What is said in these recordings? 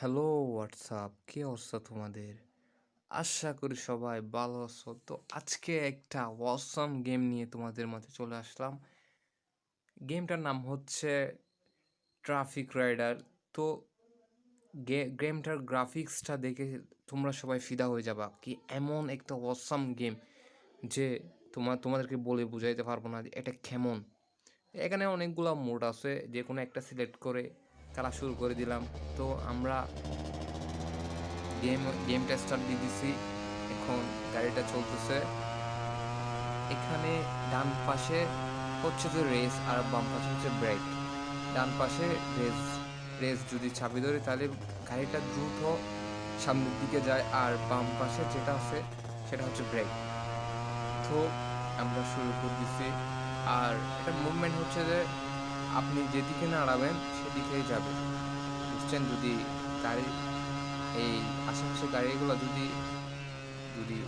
Hello WhatsApp, কি অবস্থা তোমাদের? আশা করি সবাই ভালো আছো। তো আজকে একটা অসম গেম নিয়ে তোমাদের মাঝে চলে আসলাম। গেমটার নাম হচ্ছে ট্রাফিক রাইডার। তো গেমটার গ্রাফিক্সটা দেখে তোমরা সবাই ফিদা হয়ে যাবা, কি এমন একটা অসম গেম যে তোমাদেরকে বলে বুঝাইতে পারবো না যে এটা কেমন। এখানে অনেকগুলো মোড আছে, যে কোনো একটা সিলেক্ট করে খেলা শুরু করে দিলাম। তো আমরা গেমটা স্টার্ট দিয়ে দিছি। এখন গাড়িটা চলতেছে। এখানে ডান পাশে হচ্ছে যে রেস, আর বাম পাশে হচ্ছে ব্রেক। ডান পাশে রেস, যদি চাবি ধরি তাহলে গাড়িটা দ্রুত সামনের দিকে যায়, আর বাম পাশে যেটা আছে সেটা হচ্ছে ব্রেক। তো আমরা শুরু করে দিছি। আর এটা মুভমেন্ট হচ্ছে যে আপনি যেদিকে নাড়াবেন সেদিকেই যাবে, বুঝছেন? যদি গাড়ি এই আশেপাশে গাড়িগুলো যদি যদি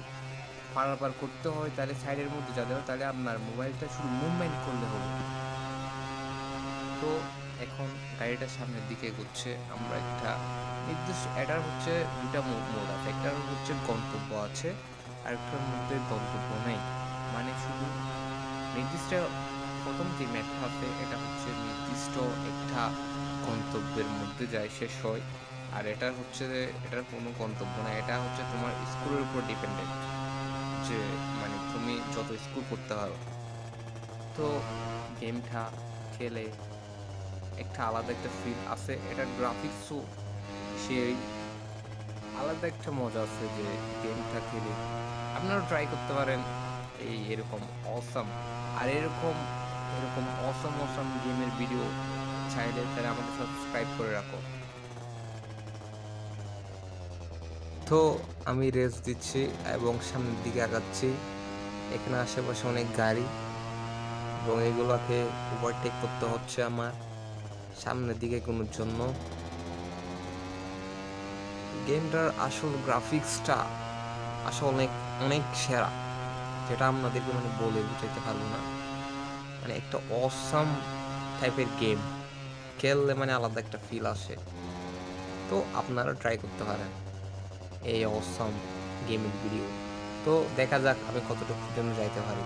পারাপার করতে হয় তাহলে সাইডের মধ্যে যেতে হয়, তাহলে আপনার মোবাইলটা শুধু মুভমেন্ট করলে হবে। তো এখন গাড়িটা সামনের দিকে এগোচ্ছে। আমরা একটা নির্দিষ্ট, এটার হচ্ছে দুইটা মোড আছে, একটার হচ্ছে গন্তব্য আছে আর একটার মধ্যে গন্তব্য নেই। মানে শুধু নির্দিষ্ট, প্রথম যে ম্যাপটা আছে এটা হচ্ছে নির্দিষ্ট একটা গন্তব্যের মধ্যে যায়, শেষ হয়। আর এটার হচ্ছে যে এটার কোনো গন্তব্য না, এটা হচ্ছে তোমার স্কুলের উপর ডিপেন্ডেন্ট, যে মানে তুমি যত স্কোর করতে পারো। তো গেমটা খেলে একটা আলাদা একটা ফিল আছে, এটার গ্রাফিক্সও সেই আলাদা একটা মজা আছে, যে গেমটা খেলে আপনারাও ট্রাই করতে পারেন। এরকম অসম, আর এরকম এরকম অসম অসম গেমের ভিডিও চাইলে তাহলে আমাকে সাবস্ক্রাইব করে রাখো। তো আমি রেস দিচ্ছি এবং সামনের দিকে আগাচ্ছি। এখানে আশেপাশে অনেক গাড়ি এবং এগুলোকে ওভারটেক করতে হচ্ছে আমার সামনের দিকে এগোনোর জন্য। গেমটার আসল গ্রাফিক্সটা আসলে অনেক অনেক সেরা, যেটা আপনাদেরকে মানে বলে বুঝাইতে পারবো না। মানে একটা অসাম টাইপের গেম, খেললে মানে আলাদা একটা ফিল আসে। তো আপনারা ট্রাই করতে পারেন এই অসাম গেমের ভিডিও। তো দেখা যাক আমি কতটুকু জন্য যাইতে পারি।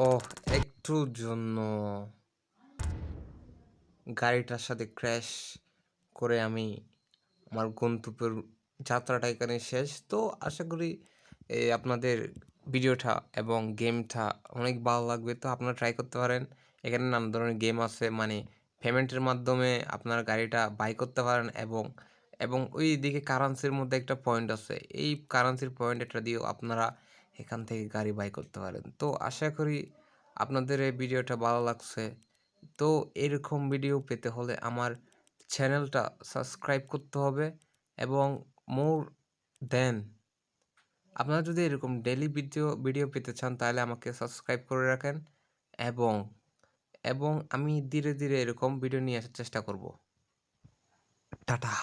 ওহ, একটুর জন্য গাড়িটার সাথে ক্র্যাশ করে আমি আমার গন্তব্যের যাত্রাটা এখানে শেষ। তো আশা করি আপনাদের ভিডিওটা এবং গেমটা অনেক ভালো লাগবে। তো আপনারা ট্রাই করতে পারেন। এখানে নানা ধরনের গেম আছে, মানে পেমেন্টের মাধ্যমে আপনারা গাড়িটা বাই করতে পারেন, এবং ওই দিকে কারেন্সির মধ্যে একটা পয়েন্ট আছে, এই কারেন্সির পয়েন্ট এটা দিয়েও আপনারা এখান থেকে গাড়ি বাই করতে পারেন। তো আশা করি আপনাদের এই ভিডিওটা ভালো লাগছে। তো এরকম ভিডিও পেতে হলে আমার চ্যানেলটা সাবস্ক্রাইব করতে হবে এবং মোর দেন আপনারা যদি এরকম ডেইলি ভিডিও পেতে চান তাহলে আমাকে সাবস্ক্রাইব করে রাখেন এবং আমি ধীরে ধীরে এরকম ভিডিও নিয়ে আসার চেষ্টা করব। টাটা।